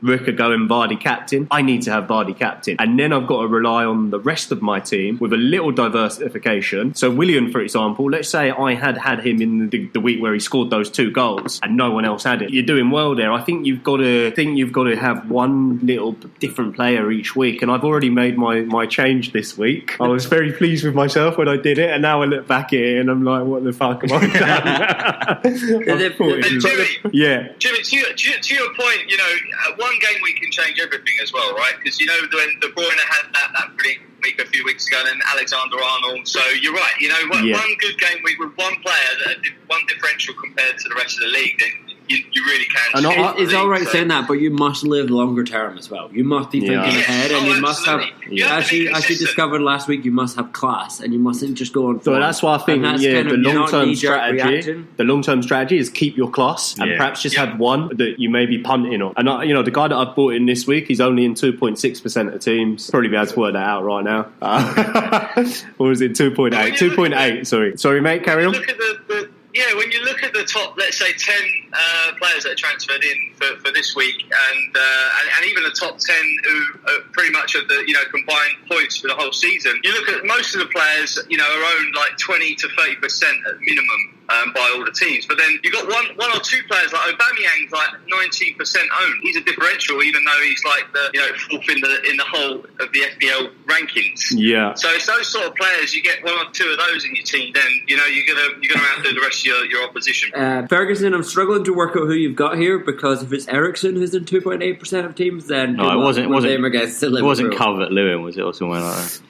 Rick are going Vardy captain. I need to have Vardy captain. And then I've got to rely on the rest of my team with a little diversification. So Willian, for example, let's say I had him in the week where he scored those 2 goals and no one else had it. You're doing well there. I think you've got to have one little different player each week. And I've already made my change this week. I was very pleased with myself when I did it, and now I look back at it and I'm like, what the fuck am I doing? Yeah. Jimmy, to your point, one game week can change everything as well, right? Because when De Bruyne had that brilliant week a few weeks ago, and Alexander-Arnold. So you're right. One good game week with one player that did one differential compared to the rest of the league, then you really can. It's all right saying that, but you must live longer term as well. You must be thinking ahead, and you must have. As you discovered last week, you must have class, and you mustn't just go on. So that's why I think the long term strategy is keep your class, and perhaps just have one that you may be punting on. And the guy that I've bought in this week, he's only in 2.6% of teams. Probably be able to work that out right now. Or was it 2.8? 2.8. Sorry, mate. Carry on. When you look at the top, let's say 10 players that are transferred in for this week, and even the top 10 who are pretty much at the combined points for the whole season, you look at most of the players, are owned like 20 to 30% at minimum. By all the teams, but then you got one or two players like Aubameyang's like 19% owned. He's a differential, even though he's like the fourth in the whole of the FPL rankings. Yeah. So it's those sort of players. You get one or two of those in your team, then you're gonna outdo the rest of your opposition. Ferguson, I'm struggling to work out who you've got here, because if it's Ericsson who's in 2.8% of teams, then no, it wasn't Calvert-Lewin, was it, or somewhere like that?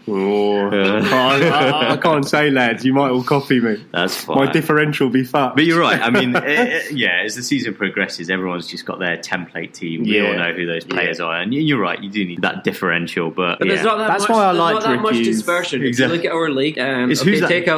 I can't say, lads. You might all copy me. That's fine. My differential will be fucked. But you're right. I mean, as the season progresses, everyone's just got their template team. We all know who those players are, and you're right. You do need that differential, but there's not that that's much, why I like not that much dispersion. Exactly. If you look at our league,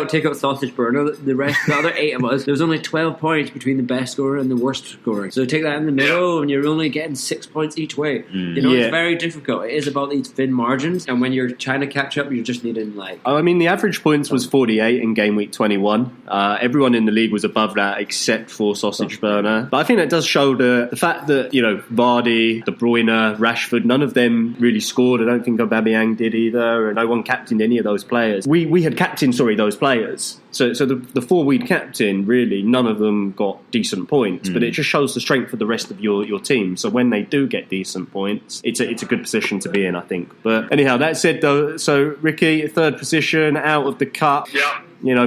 take out Sausage Burner. The other 8 of us, there's only 12 points between the best scorer and the worst scorer. So take that in the middle, and you're only getting 6 points each way. It's very difficult. It is about these thin margins, and when you're trying to catch up, you're just needing the average points was 48 in game week 21. Everyone in the league was above that except for Sausage Burner. But I think that does show the fact that, Vardy, De Bruyne, Rashford, none of them really scored. I don't think Aubameyang did either, and no one captained any of those players. We had captained, those players. So the 4 we'd captain, really, none of them got decent points. But it just shows the strength of the rest of your team. So when they do get decent points, it's a good position to be in, I think. But anyhow, that said, though, so Ricky, 3rd position, out of the cup. Yeah.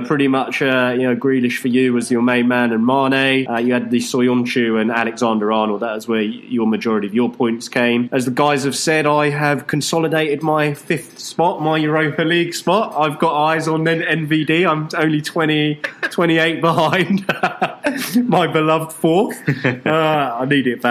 Pretty much, Grealish for you was your main man, and Mane. You had the Soyuncu and Alexander-Arnold. That was where your majority of your points came. As the guys have said, I have consolidated my 5th spot, my Europa League spot. I've got eyes on NVD. I'm only 28 behind my beloved 4th. I need it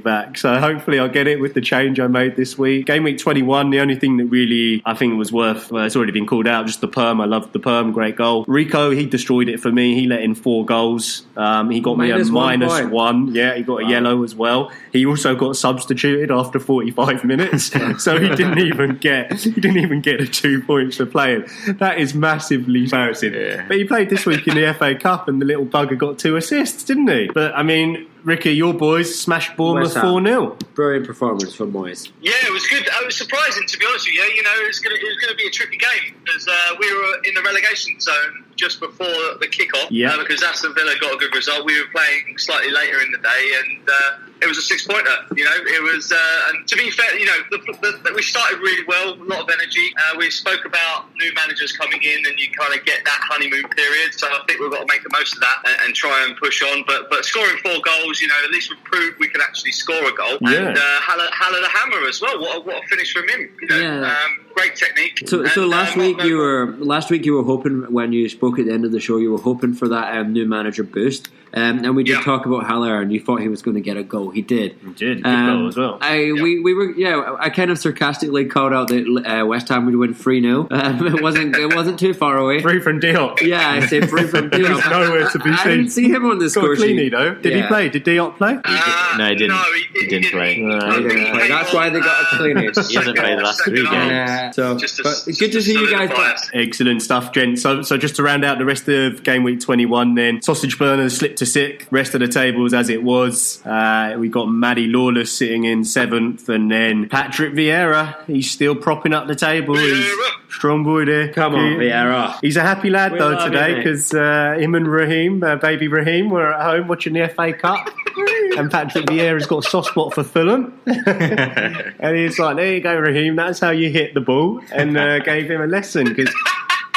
back. So hopefully I'll get it with the change I made this week. Game week 21, the only thing that really I think was worth, it's already been called out, just the perm. I loved the perm, great goal. Rico, he destroyed it for me. He let in 4 goals. He got me a -1. Yeah, he got a yellow as well. He also got substituted after 45 minutes, so he didn't even get the 2 points for playing. That is massively embarrassing. Yeah. But he played this week in the FA Cup, and the little bugger got 2 assists, didn't he? But I mean, Ricky, your boys smashed Bournemouth 4-0. Brilliant performance from Moyes. Yeah, it was good. It was surprising, to be honest with you. It was going to be a tricky game, because we were in the relegation zone just before the kickoff. Yeah. Because Aston Villa got a good result. We were playing slightly later in the day, and it was a 6-pointer. It was. And to be fair, we started really well, a lot of energy. We spoke about new managers coming in, and you kind of get that honeymoon period. So I think we've got to make the most of that and try and push on. But scoring 4 goals, at least we've proved we can actually score a goal. Yeah. And Haller the Hammer as well. What a finish from him. Great technique. So last week you were hoping, when you spoke at the end of the show, you were hoping for that new manager boost. And we did talk about Haller, and you thought he was going to get a goal. He did. He did. Good goal as well. I kind of sarcastically called out that West Ham would win 3-0. It wasn't too far away. Free from Diop. Yeah, I said free from Diop. He was nowhere to be seen. I didn't see him on the score sheet. Though. Did he play? Did Diop play? No, he didn't. He didn't play. He didn't play. That's why they got a clean it. He hasn't played the last 3 games. But it's good to see you guys back. Excellent stuff, gents. So just to round out the rest of Game Week 21 then, Sausage Burners slipped to 6th, rest of the tables as it was. We got Maddie Lawless sitting in 7th, and then Patrick Vieira, he's still propping up the table. He's strong boy there. Come on, Vieira. He's a happy lad though today, because him and Raheem, baby Raheem, were at home watching the FA Cup. And Patrick Vieira's got a soft spot for Fulham. And he's like, there you go, Raheem, that's how you hit the ball. And gave him a lesson, because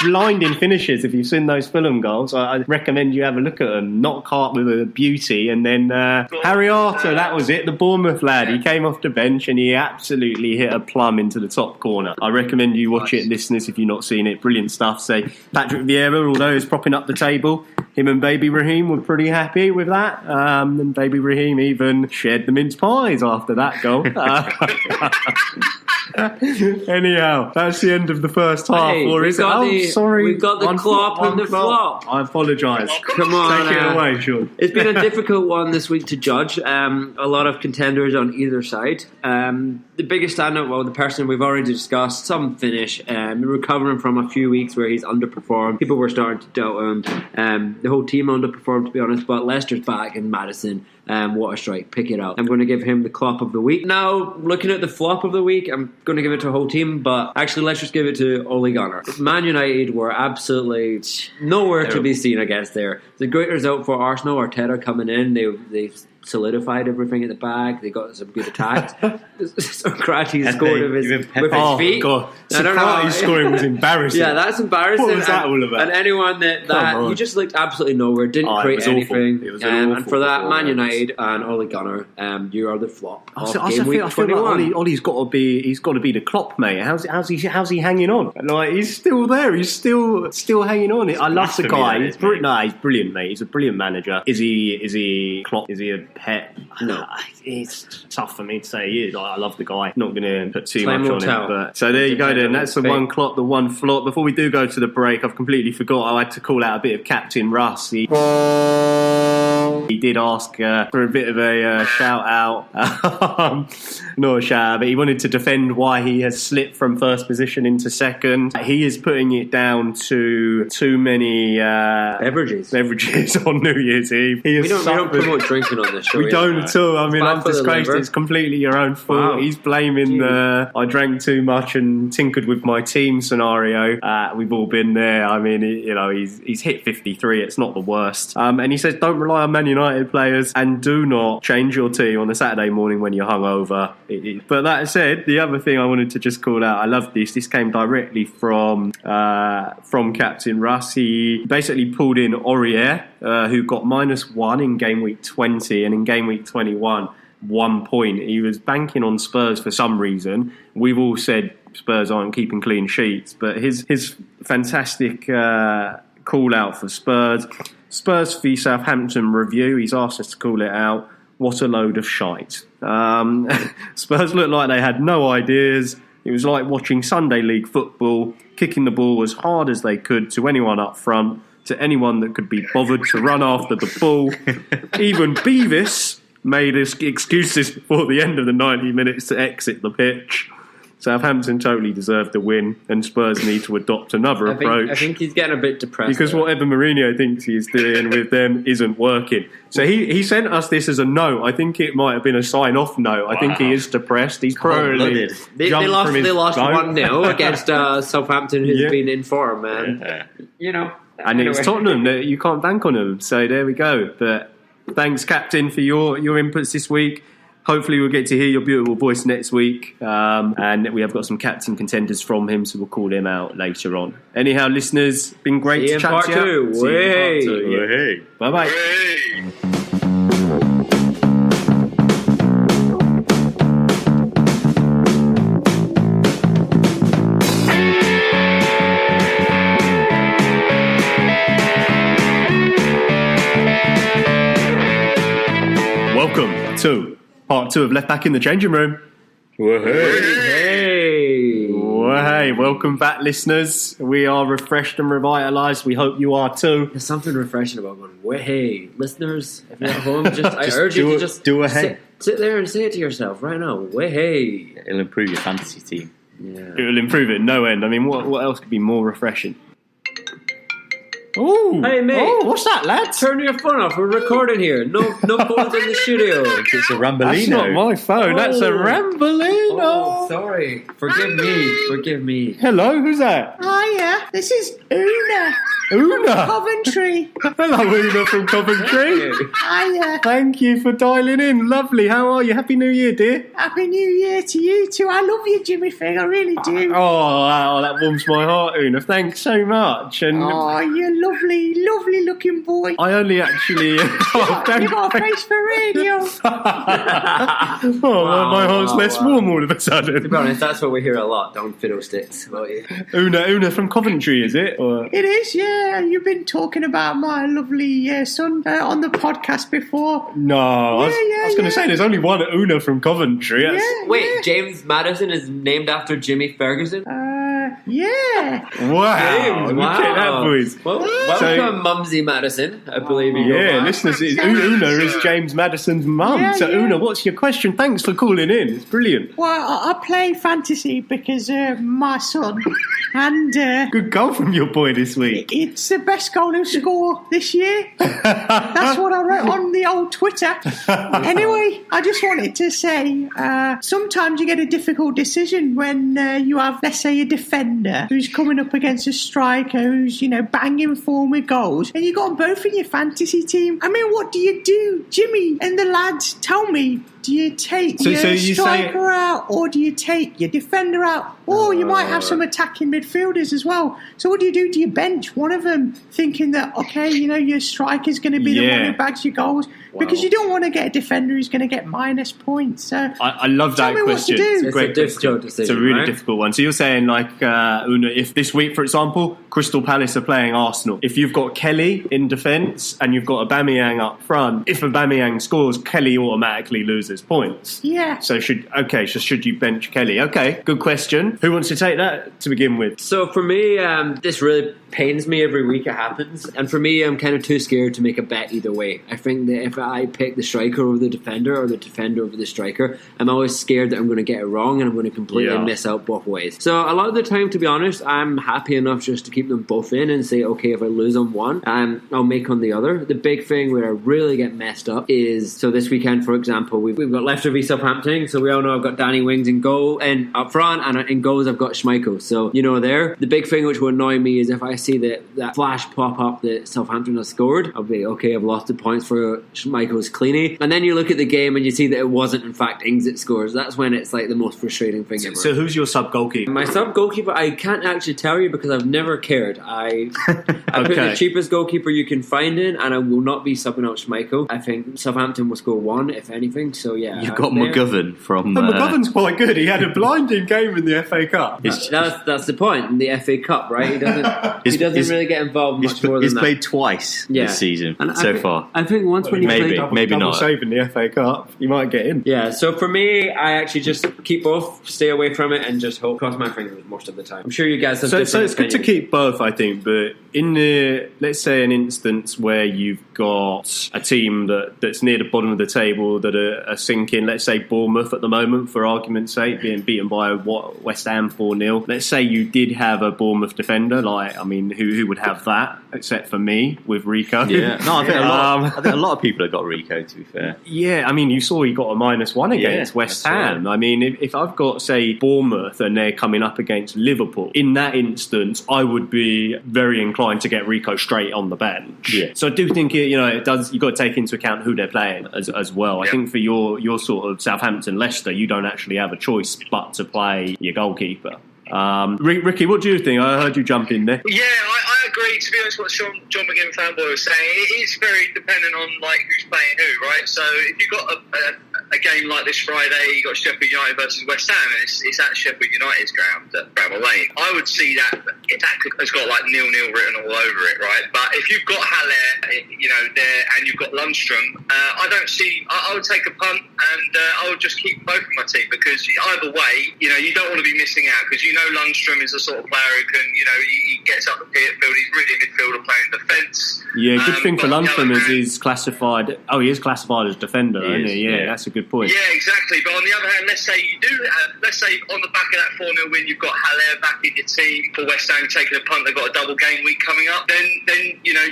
blinding finishes. If you've seen those Fulham goals, I recommend you have a look at them. Knock Hart with a beauty, and then Harry Arter, that was it, the Bournemouth lad. He came off the bench and he absolutely hit a plum into the top corner. I recommend you watch it, listeners, if you've not seen it. Brilliant stuff. So Patrick Vieira, although he's propping up the table, him and Baby Raheem were pretty happy with that. And Baby Raheem even shared the mince pies after that goal. Anyhow, that's the end of the first half. Hey, or is it? Sorry. We've got the clop and the flop. I apologise. Come on. Take it away, Sean. It's been a difficult one this week to judge. A lot of contenders on either side. The biggest standout, well, the person we've already discussed, some finish, recovering from a few weeks where he's underperformed. People were starting to doubt him. The whole team underperformed, to be honest, but Leicester's back in Maddison. What a strike. Pick it up. I'm going to give him the clop of the week. Now, looking at the flop of the week, I'm going to give it to a whole team, but actually let's just give it to Ole Gunnar. Man United were absolutely nowhere to be seen against there. It's a great result for Arsenal. Arteta coming in, they solidified everything at the back. They got some good attacks. Socrates scored with his feet. God. Socrates scoring was embarrassing. Yeah, that's embarrassing. What was that all about? And anyone that you just looked absolutely nowhere, didn't create anything. And for that, Man United and Ole Gunnar, you are the flop. I feel like Ole's got to be. He's got to be the Klopp, mate. How's he hanging on? Like, he's still there. He's still hanging on. I love the guy. He's brilliant, mate. He's a brilliant manager. Is he Klopp? Is he a pet? No, it's tough for me to say he is. I love the guy. Not going to put too much on him. But so there you go. Then that's the one Klopp, the one flop. Before we do go to the break, I've completely forgot. I had to call out a bit of Captain Russ. He did ask for a bit of a shout out. Not a shout out, but he wanted to defend why he has slipped from first position into second. He is putting it down to too many beverages on New Year's Eve. We don't promote drinking on this show. We don't at all. I mean, I'm disgraced. It's completely your own fault. Wow. He's blaming I drank too much and tinkered with my team scenario. We've all been there. I mean, he's hit 53. It's not the worst. And he says, don't rely on Man United players and do not change your team on a Saturday morning when you're hungover. But that said, the other thing I wanted to just call out, I love this. This came directly from Captain Russ. He basically pulled in Aurier, who got -1 in game week 20, and in game week 21, 1 point. He was banking on Spurs for some reason. We've all said Spurs aren't keeping clean sheets, but his fantastic call out for Spurs v Southampton review, he's asked us to call it out. What a load of shite. Spurs looked like they had no ideas. It was like watching Sunday League football, kicking the ball as hard as they could to anyone up front, to anyone that could be bothered to run after the ball. Even Beavis made excuses before the end of the 90 minutes to exit the pitch. Southampton totally deserved the win, and Spurs need to adopt another approach. I think he's getting a bit depressed. Because whatever Mourinho thinks he's doing with them isn't working. So he sent us this as a note. I think it might have been a sign-off note. I think he is depressed. He's probably They lost 1-0 against Southampton, who's been in form, man. And it's Tottenham. You can't bank on them. So there we go. But thanks, Captain, for your inputs this week. Hopefully we'll get to hear your beautiful voice next week. And we have got some captain contenders from him, so we'll call him out later on. Anyhow, listeners, been great to chat to you. See you in part 2. Bye-bye. Welcome to part 2 of Left Back in the Changing Room. Hey. Well, hey, welcome back, listeners. We are refreshed and revitalised. We hope you are too. There's something refreshing about going, well, hey, listeners, if you're at home, I urge you to just do a hey. Sit there and say it to yourself right now. Well, hey. It'll improve your fantasy team. Yeah. It'll improve it no end. I mean, what else could be more refreshing? Oh, hey mate! Oh, what's that, lads? Turn your phone off. We're recording here. No phones in the studio. It's a Rambolino. That's not my phone. That's a Rambolino. Oh, sorry. Forgive me. Hello, who's that? Hiya, this is Una. Una. Coventry. Hello, Una from Coventry. Hiya. Thank you for dialing in. Lovely. How are you? Happy New Year, dear. Happy New Year to you too. I love you, Jimmy Fig. I really do. Oh, that warms my heart, Una. Thanks so much. And oh, you're lovely, lovely looking boy. I only actually... You got a face for radio. My heart's less warm all of a sudden. To be honest, that's what we hear a lot. Don't fiddlesticks about you. Una from Coventry, is it? Or? It is, yeah. You've been talking about my lovely son on the podcast before. No, I was going to say there's only one Una from Coventry. Wait, James Maddison is named after Jimmy Ferguson? Yeah. Wow. James, Look at that, boys. Well, welcome, Mumsy Madison. I believe you. Yeah, listeners, Una is James Madison's mum. Yeah, so, Una, what's your question? Thanks for calling in. It's brilliant. Well, I play fantasy because my son and... good goal from your boy this week. It's the best goal he'll score this year. That's what I wrote on the old Twitter. Anyway, I just wanted to say, sometimes you get a difficult decision when you have, let's say, a defender who's coming up against a striker who's, banging form with goals, and you got them both in your fantasy team. I mean, what do you do? Jimmy and the lads, tell me, do you take your striker out, or do you take your defender out? Or you might have some attacking midfielders as well. So what do? Do you bench one of them, thinking that, okay, your striker's going to be the one who bags your goals? Because you don't want to get a defender who's going to get minus points. So I love that question. It's a great difficult decision. It's a really difficult one. So you're saying, Una, if this week, for example, Crystal Palace are playing Arsenal, if you've got Kelly in defence and you've got Aubameyang up front, if Aubameyang scores, Kelly automatically loses points. Yeah. So should you bench Kelly? Okay, good question. Who wants to take that to begin with? So for me, this really pains me every week it happens. And for me, I'm kind of too scared to make a bet either way. I think that if I pick the striker over the defender or the defender over the striker, I'm always scared that I'm going to get it wrong and I'm going to completely miss out both ways. So a lot of the time, to be honest, I'm happy enough just to keep them both in and say, okay, if I lose on one, I'll make on the other. The big thing where I really get messed up is, so this weekend, for example, we've got Leicester v Southampton. So we all know I've got Danny Wings in goal and up front, and in goals I've got Schmeichel. So, there, the big thing which will annoy me is if I see that flash pop up that Southampton has scored, I'll be, okay, I've lost the points for Schmeichel's cleanie. And then you look at the game and you see that it wasn't, in fact, Ings that scores. That's when it's like the most frustrating thing ever. So who's your sub-goalkeeper? My sub-goalkeeper, I can't actually tell you because I've never cared. I put the cheapest goalkeeper you can find in, and I will not be subbing out Schmeichel. I think Southampton will score one, if anything. So, yeah. You've got McGovern from... McGovern's quite good. He had a blinding game in the FA Cup. That's the point. In the FA Cup, right? He doesn't really get involved much more than He's that. played twice this season so far. I think once when he played... Maybe not. Save in the FA Cup, you might get in. Yeah, so for me, I actually just keep both, stay away from it, and just hope, cross my fingers most of the time. I'm sure you guys have different So it's good to opinions. keep both, I think, but in let's say an instance where you've got a team that's near the bottom of the table that are sinking, let's say Bournemouth at the moment, for argument's sake, being beaten by West Ham 4-0. Let's say you did have a Bournemouth defender, who would have that, except for me, with Rico? Yeah, no, I think a lot of people have got Rico, to be fair. Yeah, you saw he got a -1 against West Ham. Right. If I've got, say, Bournemouth and they're coming up against Liverpool, in that instance, I would be very inclined to get Rico straight on the bench. Yeah. So I do think it does. You've got to take into account who they're playing as well. I think for your sort of Southampton, Leicester, you don't actually have a choice but to play your goalkeeper. Ricky, what do you think? I heard you jump in there. Yeah, I agree. To be honest, what John McGinn fanboy was saying, it is very dependent on who's playing who, right? So if you've got a game like this Friday, you got Sheffield United versus West Ham, and it's at Sheffield United's ground at Bramall Lane. I would see that has got 0-0 written all over it, right? But if you've got Haller, there, and you've got Lundstrom, I don't see. I would take a punt, and I would just keep both of my team. But because either way, you don't want to be missing out because Lundstrom is the sort of player who can, he gets up the field. He's really a midfielder playing defence. Yeah, good thing for Lundstrom is he's classified. Oh, he is classified as defender, isn't he? Yeah, that's a good point. Yeah, exactly. But on the other hand, let's say on the back of that 4-0 win, you've got Haller back in your team for West Ham taking a punt. They've got a double game week coming up. Then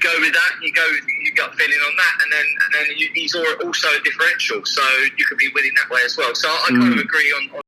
go with that. You go with your gut feeling on that, and then he's also a differential, so you could be winning that way as well. So I kind of agree on